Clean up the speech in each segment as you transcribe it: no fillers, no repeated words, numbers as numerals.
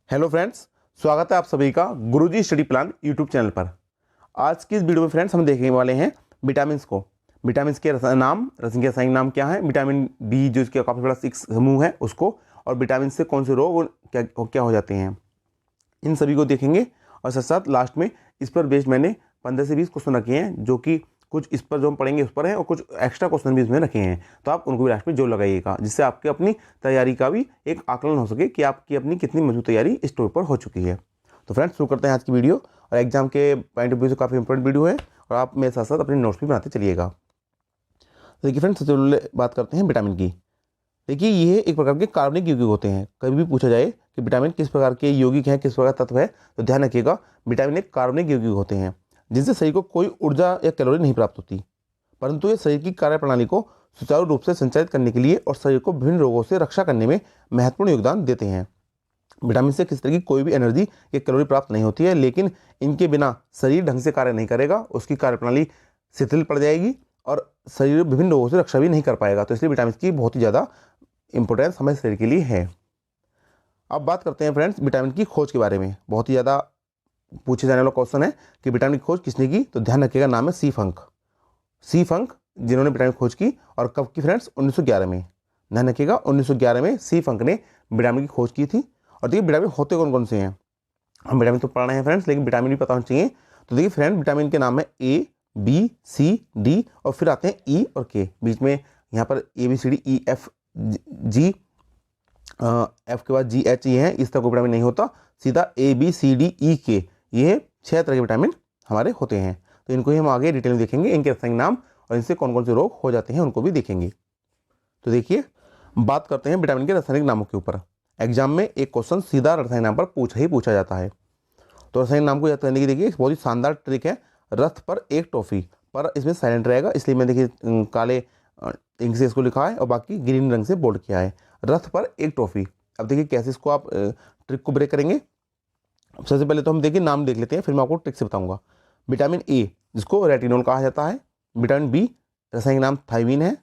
Hello friends, स्वागत है आप सभी का गुरुजी स्टडी प्लान यूट्यूब चैनल पर। आज की इस वीडियो में फ्रेंड्स हम देखने वाले हैं विटामिन्स को। विटामिन्स के नाम, रासायनिक नाम क्या है, विटामिन बी जो इसका काफ़ी बड़ा एक समूह है उसको, और विटामिन से कौन से रोग क्या क्या हो जाते हैं, इन सभी को देखेंगे। और साथ साथ लास्ट में इस पर बेस्ड मैंने 15 से 20 क्वेश्चन रखे हैं, जो कि कुछ इस पर जो हम पढ़ेंगे उस पर है और कुछ एक्स्ट्रा क्वेश्चन भी इसमें रखे हैं, तो आप उनको भी लास्ट में जोड़ लगाइएगा, जिससे आपकी अपनी तैयारी का भी एक आकलन हो सके कि आपकी अपनी कितनी मजबूत तैयारी इस टॉपिक पर हो चुकी है। तो फ्रेंड्स शुरू करते हैं आज की वीडियो, और एग्जाम के पॉइंट ऑफ व्यू से काफ़ी इंपॉर्टेंट वीडियो है, और आप मेरे साथ साथ अपने नोट्स भी बनाते चलिएगा। तो देखिए फ्रेंड्स, सबसे पहले बात करते हैं विटामिन की। देखिए ये एक प्रकार के कार्बनिक यौगिक होते हैं। कभी भी पूछा जाए कि विटामिन किस प्रकार के यौगिक हैं, किस प्रकार का तत्व है, तो ध्यान रखिएगा विटामिन एक कार्बनिक यौगिक होते हैं, जिनसे शरीर को कोई ऊर्जा या कैलोरी नहीं प्राप्त होती, परंतु ये शरीर की कार्यप्रणाली को सुचारू रूप से संचालित करने के लिए और शरीर को विभिन्न रोगों से रक्षा करने में महत्वपूर्ण योगदान देते हैं। विटामिन से किसी तरह की कोई भी एनर्जी या कैलोरी प्राप्त नहीं होती है, लेकिन इनके बिना शरीर ढंग से कार्य नहीं करेगा, उसकी कार्यप्रणाली शिथिल पड़ जाएगी और शरीर विभिन्न रोगों से रक्षा भी नहीं कर पाएगा। तो इसलिए विटामिन की बहुत ही ज़्यादा इंपॉर्टेंस हमारे शरीर के लिए है। अब बात करते हैं फ्रेंड्स विटामिन की खोज के बारे में। बहुत ही ज़्यादा पूछे जाने वाला क्वेश्चन है कि विटामिन की खोज किसने की, तो ध्यान रखिएगा नाम है सी फंक। सी फंक जिन्होंने विटामिन की खोज की, और कब की फ्रेंड्स, 1911 में। ध्यान रखिएगा 1911 में सी फंक ने विटामिन की खोज की थी। और देखिए विटामिन होते कौन कौन से हैं, हम विटामिन तो पढ़ रहे हैं फ्रेंड्स, लेकिन विटामिन भी पता होना चाहिए। तो देखिए फ्रेंड, विटामिन के नाम है ए, बी, सी, डी, और फिर आते हैं ई और के। बीच में यहाँ पर ए, बी, सी, डी, ई, एफ, जी, एफ के बाद जी, एच, ये है, इस तरह को विटामिन नहीं होता, सीधा ए, बी, सी, डी, ई, के, ये 6 तरह के विटामिन हमारे होते हैं। तो इनको ही हम आगे डिटेल में देखेंगे, इनके रासायनिक नाम और इनसे कौन कौन से रोग हो जाते हैं उनको भी देखेंगे। तो देखिए बात करते हैं विटामिन के रासायनिक नामों के ऊपर। एग्जाम में एक क्वेश्चन सीधा रासायनिक नाम पर पूछा जाता है। तो रासायनिक नाम को याद करने की देखिए बहुत ही शानदार ट्रिक है। रथ पर एक टॉफी, पर इसमें साइलेंट रहेगा, इसलिए मैं देखिए काले इंक से इसको लिखा है और बाकी ग्रीन रंग से बोल्ड किया है। रथ पर एक टॉफी। अब देखिए कैसे इसको आप ट्रिक को ब्रेक करेंगे। सबसे पहले तो हम देखिए नाम देख लेते हैं, फिर मैं आपको ट्रिक से बताऊंगा। विटामिन ए जिसको रेटिनोल कहा जाता है, विटामिन बी रासायनिक नाम थायमीन है,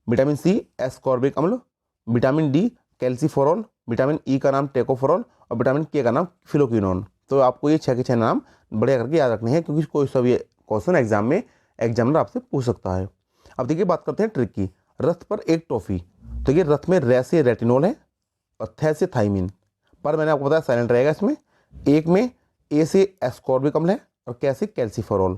विटामिन सी एस्कॉर्बिक अम्ल, विटामिन डी कैल्सीफोरॉल, विटामिन ई का नाम टेकोफोरॉल, और विटामिन के का नाम फिलोक्विनोन। तो आपको ये 6 के 6 नाम बढ़िया करके याद रखने हैं, क्योंकि कोई सा भी क्वेश्चन एग्जाम में एग्जामिनर आपसे पूछ सकता है। अब देखिए बात करते हैं ट्रिक की। रथ पर एक टॉफी, तो ये रथ में रे से रेटिनोल है और थे से थायमीन, पर मैंने आपको बताया साइलेंट रहेगा इसमें। एक में ए से एस्कॉर्बिक अम्ल है और कै से कैल्सीफेरॉल,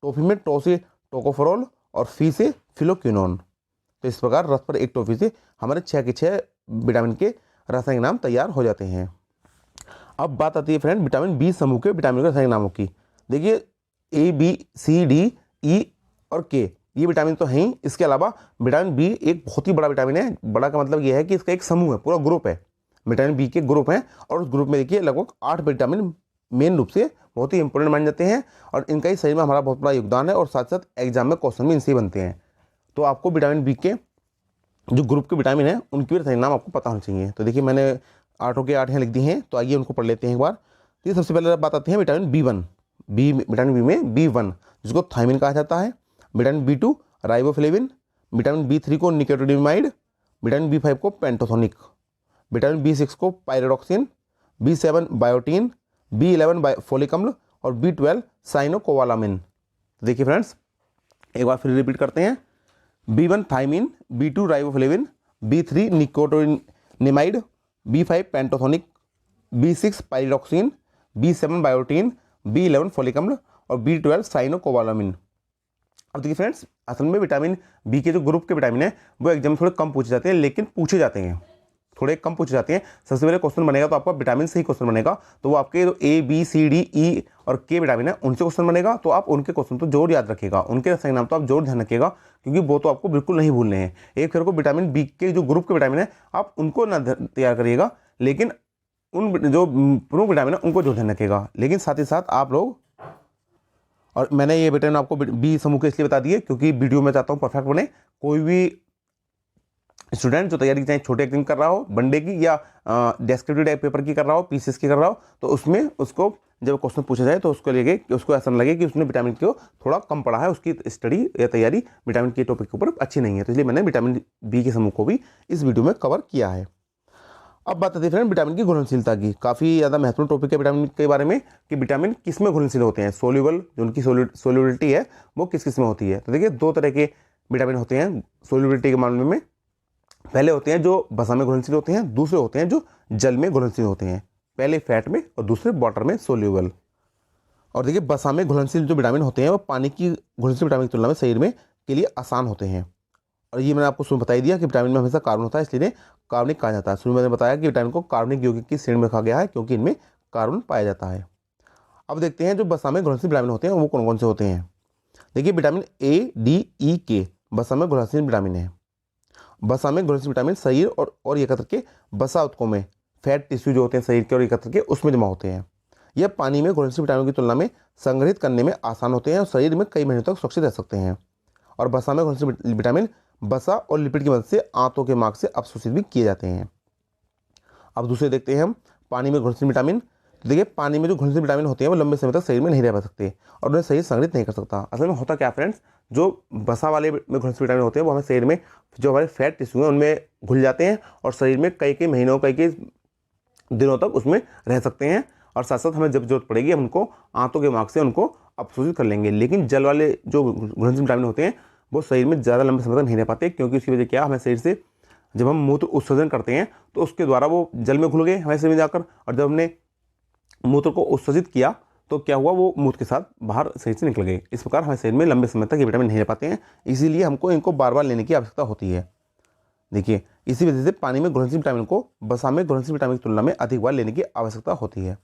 टॉफी में टो से टोकोफेरॉल और फी से फिलोक्विनोन। तो इस प्रकार रथ पर एक टॉफी से हमारे 6 के 6 विटामिन के रासायनिक नाम तैयार हो जाते हैं। अब बात आती है फ्रेंड विटामिन बी समूह के विटामिन के रासायनिक नामों की। देखिए ए, बी, सी, डी, ई और के, ये विटामिन तो हैं ही, इसके अलावा विटामिन बी एक बहुत ही बड़ा विटामिन है। बड़ा का मतलब यह है कि इसका एक समूह है, पूरा ग्रुप है, विटामिन बी के ग्रुप हैं, और उस ग्रुप में देखिए लगभग 8 विटामिन मेन रूप से बहुत ही इंपॉर्टेंट माने जाते हैं, और इनका ही शरीर में हमारा बहुत बड़ा योगदान है, और साथ साथ एग्जाम में क्वेश्चन भी इनसे बनते हैं। तो आपको विटामिन बी के जो ग्रुप के विटामिन हैं उनके भी रासायनिक नाम आपको पता होना चाहिए। तो देखिए मैंने 8 के 8 यहाँ लिख दी हैं, तो आइए उनको पढ़ लेते हैं एक बार। तो सबसे पहले बात आती है विटामिन B1। विटामिन बी में B1 जिसको थायमीन कहा जाता है, vitamin B2 riboflavin, vitamin B3 को निकोटिनामाइड, विटामिन B5 को पेंटोथोनिक, विटामिन B6 को pyridoxine, B7 biotin, B11 folic अम्ल, और B12 साइनोकोबालामिन। तो देखिए फ्रेंड्स एक बार फिर रिपीट करते हैं। B1 thiamine, B2 riboflavin, B3 nicotinamide, B5 pantothenic, B6 pyridoxine, B7 biotin, B11 folic अम्ल, और B12 साइनोकोबालामिन। अब देखिए फ्रेंड्स, असल में विटामिन बी के जो ग्रुप के विटामिन है वो एग्जाम में थोड़े कम पूछे जाते हैं, लेकिन पूछे जाते हैं, थोड़े कम पूछे जाते हैं। सबसे पहले क्वेश्चन बनेगा तो आपका विटामिन से ही क्वेश्चन बनेगा, तो वो आपके जो ए, बी, सी, डी, ई और के विटामिन है उनसे क्वेश्चन बनेगा। तो आप उनके क्वेश्चन तो जोर याद रखिएगा, उनके रासायनिक नाम तो आप जोर ध्यान रखिएगा, क्योंकि वो तो आपको बिल्कुल नहीं भूलने हैं। एक फिर को विटामिन बी के जो ग्रुप के विटामिन है आप उनको ना तैयार करिएगा, लेकिन उन जो प्रमुख विटामिन है उनको जोर ध्यान रखिएगा। लेकिन साथ ही साथ आप लोग, और मैंने ये विटामिन आपको बी समूह के इसलिए बता दिए क्योंकि वीडियो में चाहता हूँ परफेक्ट बने। कोई भी स्टूडेंट जो तैयारी चाहे छोटे एग्जाम कर रहा हो, वनडे की या डेस्क्रिप्टिव टाइप पेपर की कर रहा हो, पीसीएस की कर रहा हो, तो उसमें उसको जब क्वेश्चन पूछा जाए तो उसको लगे कि उसको ऐसा लगे कि उसने विटामिन को थोड़ा कम पढ़ा है, उसकी स्टडी या तैयारी विटामिन के टॉपिक के ऊपर अच्छी नहीं है। तो इसलिए मैंने विटामिन बी के समूह को भी इस वीडियो में कवर किया है। अब बात आती है फ्रेंड विटामिन की घुलनशीलता की। काफ़ी ज़्यादा महत्वपूर्ण टॉपिक है विटामिन के बारे में कि विटामिन किस में घुलनशील होते हैं, सोल्यूबल, जो उनकी सोल्यूबिलिटी है वो किस किस में होती है। तो देखिए दो तरह के विटामिन होते हैं सोल्यूबिलिटी के मामले में। पहले होते हैं जो वसा में घुलनशील होते हैं, दूसरे होते हैं जो जल में घुलनशील होते हैं। पहले फैट में और दूसरे वाटर में सोल्यूबल। और देखिए वसा में घुलनशील जो विटामिन होते हैं वो पानी की घुलनशील विटामिन की तुलना में शरीर में के लिए आसान होते हैं। और ये मैंने आपको शुरू में बता ही दिया कि विटामिन में हमेशा कार्बन होता है, इसलिए इन्हें कार्बनिक कहा जाता है। शुरू में मैंने बताया कि विटामिन को कार्बनिक यौगिक की श्रेणी में रखा गया है क्योंकि इनमें कार्बन पाया जाता है। अब देखते हैं जो वसा में घुलनशील विटामिन होते हैं वो कौन कौन से होते हैं। देखिए विटामिन ए, डी, ई, के वसा में घुलनशील विटामिन है। वसा में घुलनशील विटामिन शरीर और एकत्र के वसा ऊतकों में, फैट टिश्यू जो होते हैं शरीर के और एकत्र के, उसमें जमा होते हैं। यह पानी में घुलनशील विटामिन की तुलना में संग्रहित करने में आसान होते हैं और शरीर में कई महीनों तक सुरक्षित रह सकते हैं। और वसा में घुलनशील विटामिन वसा और लिपिड की मदद से आंतों के मार्ग से अवशोषित भी किए जाते हैं। अब दूसरे देखते हैं हम पानी में घुलनशील विटामिन। तो देखिए पानी में जो घुलनशील विटामिन होते हैं वो लंबे समय तक शरीर में नहीं रह सकते और उन्हें शरीर संग्रहित नहीं कर सकता। असल में होता क्या फ्रेंड्स, जो वसा वाले में घुलनशील विटामिन होते हैं वो हमें शरीर में जो हमारे फैट टिश्यू हैं उनमें घुल जाते हैं और शरीर में कई कई महीनों कई कई दिनों तक उसमें रह सकते हैं। और साथ साथ हमें जब जरूरत पड़ेगी हम उनको आंतों के मार्ग से उनको अवशोषित कर लेंगे। लेकिन जल वाले जो घुलनशील विटामिन होते हैं वो शरीर में ज़्यादा लंबे समय तक नहीं रह पाते, क्योंकि उसकी वजह क्या, हमें शरीर से जब हम मूत्र उत्सर्जन करते हैं तो उसके द्वारा वो जल में घुल गए हमारे शरीर में जाकर, और जब हमने मूत्र को उत्सर्जित किया तो क्या हुआ, वो मूत्र के साथ बाहर शरीर से निकल गए। इस प्रकार हमारे शरीर में लंबे समय तक ये विटामिन नहीं रह पाते हैं, इसीलिए हमको इनको बार बार लेने की आवश्यकता होती है। देखिए इसी वजह से पानी में घुलनशील विटामिन को वसा में घुलनशील विटामिन की तुलना में अधिक बार लेने की आवश्यकता होती है।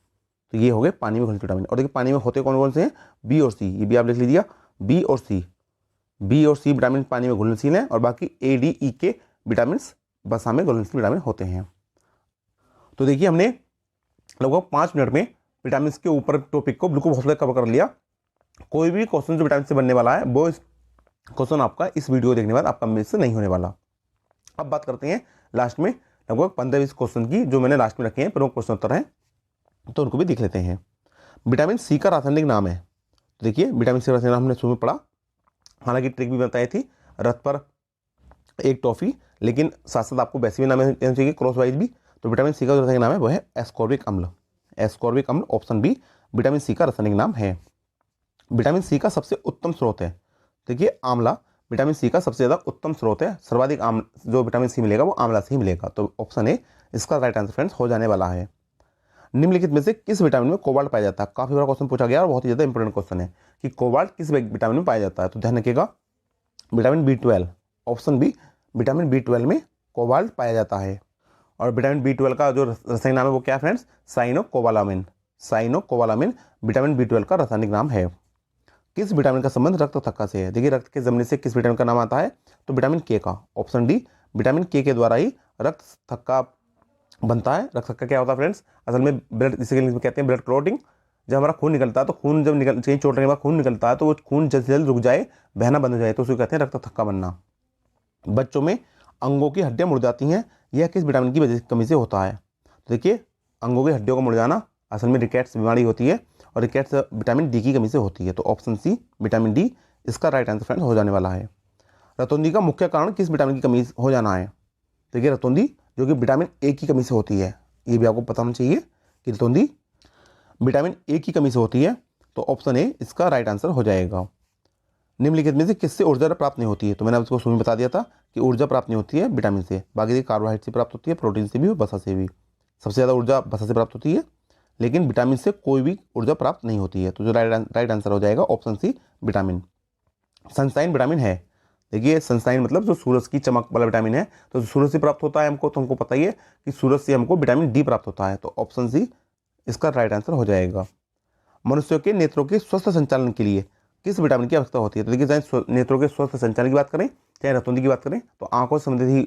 तो ये हो गए पानी में घुलनशील विटामिन। और देखिए पानी में होते कौन कौन से हैं, बी और सी, ये भी आप लिख लीजिए, बी और सी विटामिन पानी में घुलनशील हैं और बाकी ए, डी, ई के विटामिन वसा में घुलनशील विटामिन होते हैं। तो देखिए हमने लगभग 5 मिनट में विटामिन के ऊपर टॉपिक को बिल्कुल बहुत कवर कर लिया। कोई भी क्वेश्चन जो विटामिन से बनने वाला है वो क्वेश्चन आपका इस वीडियो देखने के बाद आपका मिस से नहीं होने वाला। अब बात करते हैं लास्ट में लगभग 15-20 क्वेश्चन की जो मैंने लास्ट में रखे हैं, प्रमुख प्रश्न उत्तर हैं, तो उनको भी देख लेते हैं। विटामिन सी का रासायनिक नाम है। तो देखिए विटामिन सी का रासायनिक नाम हमने शुरू में पढ़ा, हालांकि ट्रिक भी बताई थी, रथ पर एक टॉफी, लेकिन साथ साथ आपको वैसे भी नाम चाहिए क्रॉस वाइज भी। तो विटामिन सी का जो रासायनिक नाम है वो है एस्कॉर्बिक अम्ल। एस्कॉर्बिक अम्ल ऑप्शन बी विटामिन सी का रासायनिक नाम है। विटामिन सी का सबसे उत्तम स्रोत है, देखिए आंवला विटामिन सी का सबसे ज़्यादा उत्तम स्रोत है। सर्वाधिक जो विटामिन सी मिलेगा वो आंवला से ही मिलेगा। तो ऑप्शन ए इसका राइट आंसर फ्रेंड्स हो जाने वाला है। निम्नलिखित में से किस विटामिन में कोबाल्ट पाया जाता है। काफी बड़ा क्वेश्चन पूछा गया और बहुत ही ज्यादा इंपॉर्टेंट क्वेश्चन है कि कोबाल्ट किस विटामिन में पाया जाता है। तो ध्यान रखिएगा vitamin B12, option B vitamin B12 में कोबाल्ट पाया जाता है। और विटामिन बी12 का जो रासायनिक नाम है वो क्या है friends, cyanocobalamin. Cyanocobalamin vitamin B12 का रासायनिक नाम है। किस विटामिन का संबंध रक्त थक्का से है। देखिए रक्त के जमने से किस विटामिन का नाम आता है, तो विटामिन के का, ऑप्शन डी विटामिन के द्वारा ही रक्त थक्का बनता है। रक्त थक्का क्या होता है फ्रेंड्स, असल में ब्लड, जिसे कहते हैं ब्लड क्लॉटिंग। जब हमारा खून निकलता है तो खून जब कहीं चोट लगने के बाद खून निकलता है तो वो खून जल्द से जल्द रुक जाए, बहना बंद हो जाए, तो उसको कहते हैं रक्त थक्का बनना। बच्चों में अंगों की हड्डियां मुड़ जाती हैं, यह किस विटामिन की वजह कमी से होता है। तो देखिए अंगों की हड्डियों का मुड़ जाना असल में रिकेट्स बीमारी होती है और रिकेट्स विटामिन डी की कमी से होती है। तो ऑप्शन सी विटामिन डी इसका राइट आंसर फ्रेंड्स हो जाने वाला है। रतौंधी का मुख्य कारण किस विटामिन की कमी हो जाना है। देखिए रतौंधी जो कि विटामिन ए की कमी से होती है, ये भी आपको पता होना चाहिए कि रतौंधी विटामिन ए की कमी से होती है। तो ऑप्शन ए इसका राइट आंसर हो जाएगा। निम्नलिखित में से किससे ऊर्जा प्राप्त नहीं होती है। तो मैंने आपको शुरू में बता दिया था कि ऊर्जा प्राप्त नहीं होती है विटामिन से, बाकी कार्बोहाइड्रेट से प्राप्त होती है, प्रोटीन से भी और वसा से भी। सबसे ज़्यादा ऊर्जा वसा से प्राप्त होती है, लेकिन विटामिन से कोई भी ऊर्जा प्राप्त नहीं होती है। तो जो राइट आंसर हो जाएगा option C vitamin. Sunshine vitamin है। देखिए सनशाइन मतलब जो सूरज की चमक वाला विटामिन है, तो सूरज से प्राप्त होता है हमको, तो हमको पता ही है कि सूरज से हमको विटामिन डी प्राप्त होता है। तो ऑप्शन सी इसका राइट आंसर हो जाएगा। मनुष्यों के नेत्रों के स्वस्थ संचालन के लिए किस विटामिन की आवश्यकता होती है। तो देखिए चाहे नेत्रों के स्वस्थ संचालन की बात करें चाहे रतौंधी की बात करें, तो आंखों से संबंधित ही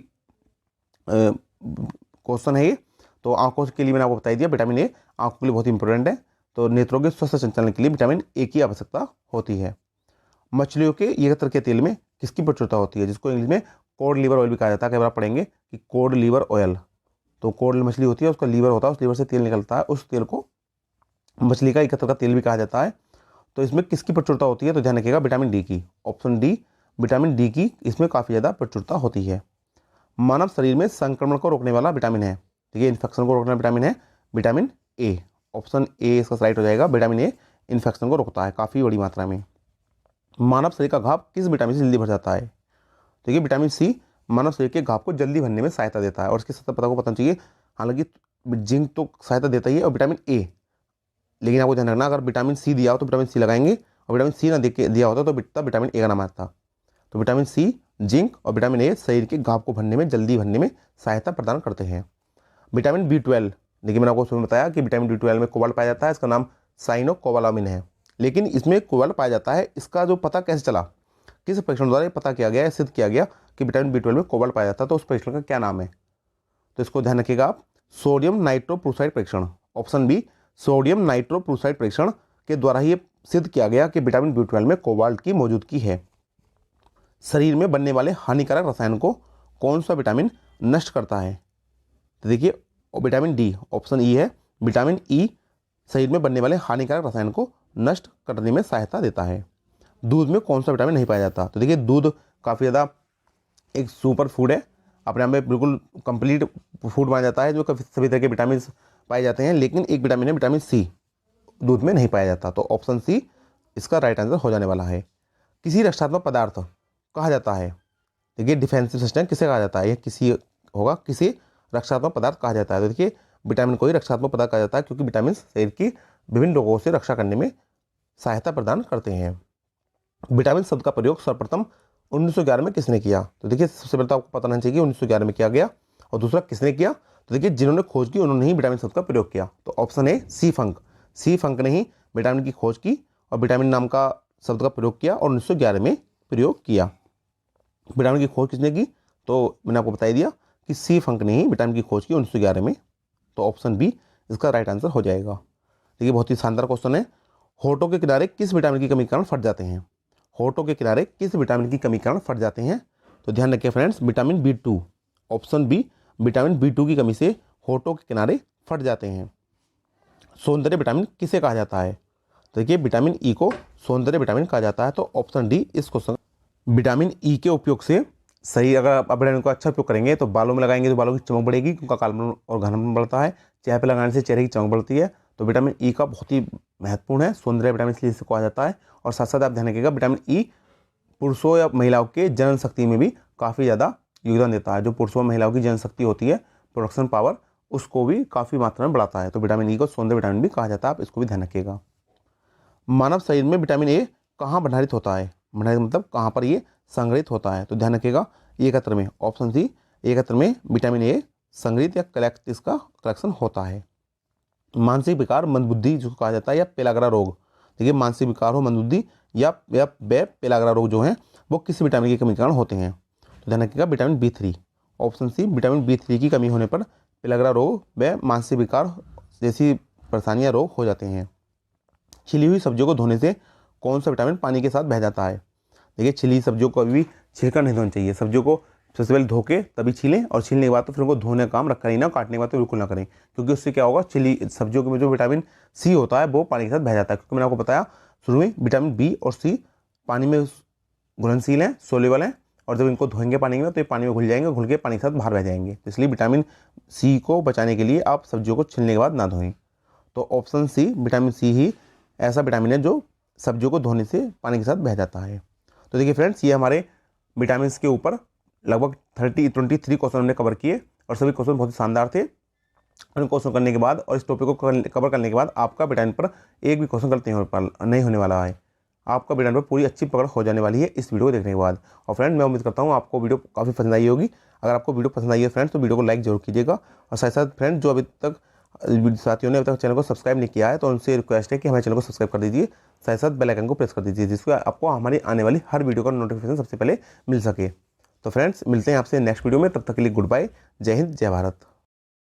क्वेश्चन है ये। तो आंखों के लिए मैंने आपको बता दिया विटामिन ए आंखों के लिए बहुत इंपॉर्टेंट है। तो नेत्रों के स्वस्थ संचालन के लिए विटामिन ए की आवश्यकता होती है। मछलियों के यकृत के तेल में किसकी प्रचुरता होती है, जिसको इंग्लिश में कोड लीवर ऑयल भी कहा जाता है। कई बार पढ़ेंगे कि कोड लीवर ऑयल। तो कोड मछली होती है, उसका लीवर होता है, उस लीवर से तेल निकलता है, उस तेल को मछली का यकृत का तेल भी कहा जाता है। तो इसमें किसकी प्रचुरता होती है, तो ध्यान रखिएगा विटामिन डी की, ऑप्शन डी विटामिन डी की इसमें काफ़ी ज़्यादा प्रचुरता होती है। मानव शरीर में संक्रमण को रोकने वाला विटामिन है। ठीक है, इन्फेक्शन को रोकने वाला विटामिन है विटामिन ए। ऑप्शन ए इसका राइट हो जाएगा। विटामिन ए इन्फेक्शन को रोकता है काफ़ी बड़ी मात्रा में। मानव शरीर का घाव किस विटामिन से जल्दी भर जाता है? देखिए विटामिन सी मानव शरीर के घाव को जल्दी भरने में सहायता देता है और इसके साथ पता को पता चाहिए, हालांकि जिंक तो सहायता देता ही है और विटामिन ए, लेकिन आपको ध्यान रखना अगर विटामिन सी दिया हो तो विटामिन सी लगाएंगे और विटामिन सी ना दिया होता तो तब विटामिन ए का नाम आता। तो विटामिन सी, जिंक और विटामिन ए शरीर के घाव को भरने में जल्दी भरने में सहायता प्रदान करते हैं। विटामिन B12, देखिए मैंने आपको उसमें बताया कि विटामिन B12 में कोबाल्ट पाया जाता है, इसका नाम साइनोकोबालामिन है, लेकिन इसमें कोबाल्ट पाया जाता है। इसका जो पता कैसे चला, किस परीक्षण द्वारा ये पता किया गया, सिद्ध किया गया कि विटामिन B12 में कोबाल्ट पाया जाता है, तो उस परीक्षण का क्या नाम है? तो इसको ध्यान रखिएगा आप, सोडियम नाइट्रोप्रूसाइड परीक्षण। ऑप्शन बी, सोडियम नाइट्रोप्रूसाइड परीक्षण के द्वारा ही ये सिद्ध किया गया कि विटामिन B12 में कोबाल्ट की मौजूदगी है। शरीर में बनने वाले हानिकारक रसायन को कौन सा विटामिन नष्ट करता है? तो देखिए विटामिन डी, ऑप्शन ई है, विटामिन ई शरीर में बनने वाले हानिकारक रसायन को नष्ट करने में सहायता देता है। दूध में कौन सा विटामिन नहीं पाया जाता? तो देखिए दूध काफ़ी ज़्यादा एक सुपर फूड है, अपने आप में बिल्कुल कंप्लीट फूड माना जाता है, जो सभी तरह के विटामिन पाए जाते हैं, लेकिन एक विटामिन है विटामिन सी, दूध में नहीं पाया जाता। तो ऑप्शन सी इसका राइट आंसर हो जाने वाला है। किसी रक्षात्मक पदार्थ कहा जाता है, देखिए डिफेंसिव सिस्टम किसे कहा जाता है? यह किसी होगा, किसी रक्षात्मक पदार्थ कहा जाता है। तो देखिए विटामिन को ही रक्षात्मक पदार्थ कहा जाता है क्योंकि विटामिन शरीर की विभिन्न रोगों से रक्षा करने में सहायता प्रदान करते हैं। विटामिन शब्द का प्रयोग सर्वप्रथम 1911 में किसने किया? तो देखिए सबसे पहले तो आपको पता होना चाहिए कि 1911 में किया गया, और दूसरा किसने किया? तो देखिए जिन्होंने खोज की उन्होंने ही विटामिन शब्द का प्रयोग किया। तो ऑप्शन है सी फंक, सी फंक ने ही विटामिन की खोज की और विटामिन नाम का शब्द का प्रयोग किया और 1911 में प्रयोग किया। विटामिन की खोज किसने की? तो मैंने आपको बता दिया कि सी फंक ने ही विटामिन की खोज की 1911 में। तो ऑप्शन बी इसका राइट आंसर हो जाएगा। देखिए बहुत ही शानदार क्वेश्चन है। होठों के किनारे किस विटामिन की कमी के कारण फट जाते हैं? होठों के किनारे किस विटामिन की कमी के कारण फट जाते हैं? तो ध्यान रखिए friends, vitamin B2, option B, vitamin B2 की कमी से होठों के किनारे फट जाते हैं। सौंदर्य विटामिन किसे कहा जाता है? तो देखिए विटामिन ई को सौंदर्य विटामिन कहा जाता है। तो ऑप्शन डी इस क्वेश्चन। विटामिन ई के उपयोग से सही, अगर आप विटामिन को अच्छा उपयोग करेंगे तो बालों में लगाएंगे तो बालों की चमक बढ़ेगी, उनका कालापन और घनापन बढ़ता है। चेहरे पर लगाने से चेहरे की चमक बढ़ती है। तो विटामिन ई का बहुत ही महत्वपूर्ण है, सौंदर्य विटामिन इसलिए इसे कहा जाता है। और साथ साथ आप ध्यान रखिएगा विटामिन ई पुरुषों या महिलाओं के जनन शक्ति में भी काफ़ी ज़्यादा योगदान देता है। जो पुरुषों और महिलाओं की जनन शक्ति होती है, प्रोडक्शन पावर, उसको भी काफ़ी मात्रा में बढ़ाता है। तो विटामिन ई को सौंदर्य विटामिन भी कहा जाता है, आप इसको भी ध्यान रखिएगा। मानव शरीर में विटामिन ए कहाँ भंडारित होता है? भंडारित मतलब कहाँ पर ये संग्रहित होता है? तो ध्यान रखिएगा एकत्र में, ऑप्शन सी, एकत्र में विटामिन ए संग्रहित या कलेक्ट, इसका कलेक्शन होता है। मानसिक विकार, मंदबुद्धि जो कहा जाता है, या पेलाग्रा रोग, देखिए मानसिक विकार हो, मंदबुद्धि या पेलाग्रा रोग जो है वो किस विटामिन की कमी के कारण होते हैं? तो ध्यान रखिएगा vitamin B3, option C, vitamin B3 की कमी होने पर पेलाग्रा रोग व मानसिक विकार जैसी परेशानियां रोग हो जाते हैं। छिली हुई सब्जियों को धोने से कौन सा विटामिन पानी के साथ बह जाता है? देखिए छिली सब्जियों को कभी भी छिलकर नहीं धोना चाहिए। सब्जियों को सबसे पहले धो के तभी छीलें, और छीलने के बाद तो फिर उनको धोने का काम रखा ही ना, काटने के बाद तो बिल्कुल ना करें, क्योंकि उससे क्या होगा, छिली सब्जियों में जो विटामिन सी होता है वो पानी के साथ बह जाता है। क्योंकि मैंने आपको बताया शुरू में विटामिन बी और सी पानी में घुलनशील हैं, सोलेबल हैं, और जब इनको धोएंगे पानी में तो ये पानी में घुल जाएंगे, घुल के पानी के साथ बाहर बह जाएंगे। तो इसलिए विटामिन सी को बचाने के लिए आप सब्जियों को छीलने के बाद ना धोएं। तो ऑप्शन सी, विटामिन सी ही ऐसा विटामिन है जो सब्जियों को धोने से पानी के साथ बह जाता है। तो देखिए फ्रेंड्स, ये हमारे विटामिन के ऊपर लगभग 23 क्वेश्चन हमने कवर किए, और सभी क्वेश्चन बहुत ही शानदार थे। और इन क्वेश्चन करने के बाद और इस टॉपिक को कवर करने के बाद आपका विटामिन पर एक भी क्वेश्चन गलत नहीं होने वाला है। आपका विटामिन पर पूरी अच्छी पकड़ हो जाने वाली है इस वीडियो को देखने के बाद। और फ्रेंड मैं उम्मीद करता हूँ आपको वीडियो काफ़ी पसंद आई होगी। अगर आपको वीडियो पसंद आई है फ्रेंड्स तो वीडियो को लाइक जरूर कीजिएगा, और साथ साथ फ्रेंड जो अभी तक साथियों ने अभी तक चैनल को सब्सक्राइब नहीं किया है तो उनसे रिक्वेस्ट है कि हमारे चैनल को सब्सक्राइब कर दीजिए, साथ साथ बेल आइकन को प्रेस कर दीजिए, जिससे आपको हमारी आने वाली हर वीडियो का नोटिफिकेशन सबसे पहले मिल सके। तो फ्रेंड्स मिलते हैं आपसे नेक्स्ट वीडियो में, तब तक के लिए गुड बाय, जय हिंद, जय भारत।